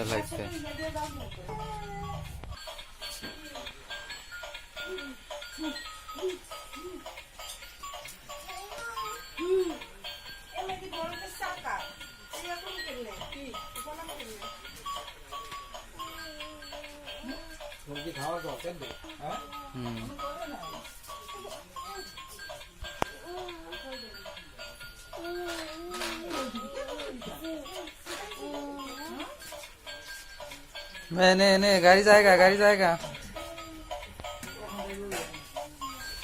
লাগছে খাওয়া যাও কেন হ্যাঁ ने गाड़ी जाएगा गाड़ी जाएगा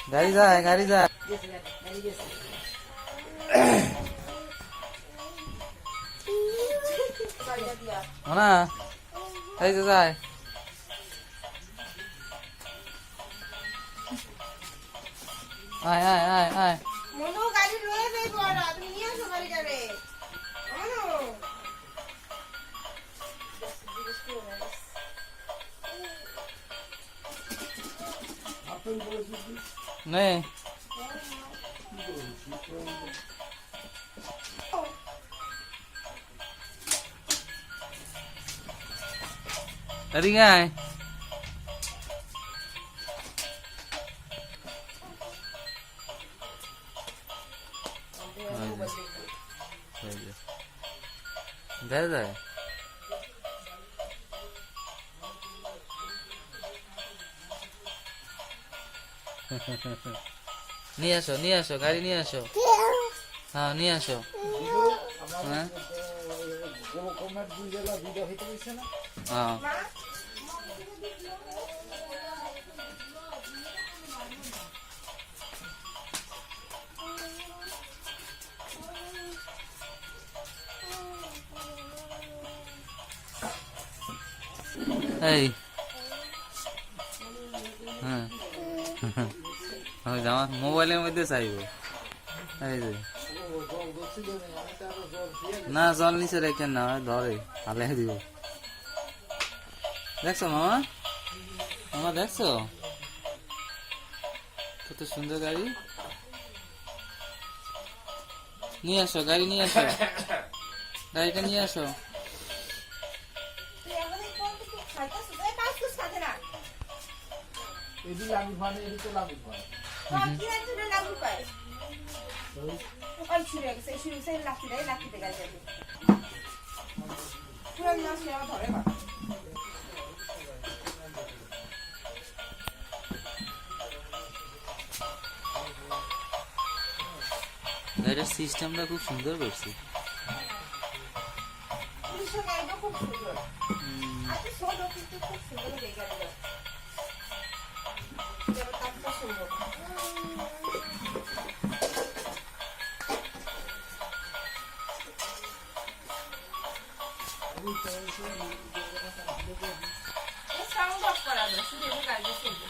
गाड़ी जाए गाड़ी जाए ना ऐसे जाए आए आए आए आए মনু গাড়ি রয়ে যাই বড় তুমি নিয়ে আসো গাড়ি যাবে মনু नहीं अरे क्या है दे दे নিয়ে আসো গাড়ি নিয়ে আসো হ্যাঁ নিয়ে আসো হ্যাঁ হ্যাঁ এই হ্যাঁ আমার মোবাইলের মধ্যে চাইব এই যে না জল নিচে রেখে না ধরে হালে দিব দেখছো মামা মামা দেখছো কত সুন্দর গাড়ি নিয়ে আসো গাড়ি নিয়ে আসো গাড়িটা নিয়ে আসো এদি লাগু মানে এদি তো লাগু পায় কি আছে না লাগু পায় ওই শুরু লাকিতে গেছে পুরো নাচ নেওয়া ধরে বা গাড়ির সিস্টেমটা খুব সুন্দর করছে পুলিশের গাড়িটা খুব সুন্দর আচ্ছা ছোট কিন্তু খুব সুন্দর এই গাড়িটা যেটা কাজটা সুন্দর সাউন্ড অফ করা যায় শুধু গাড়িটা সুন্দর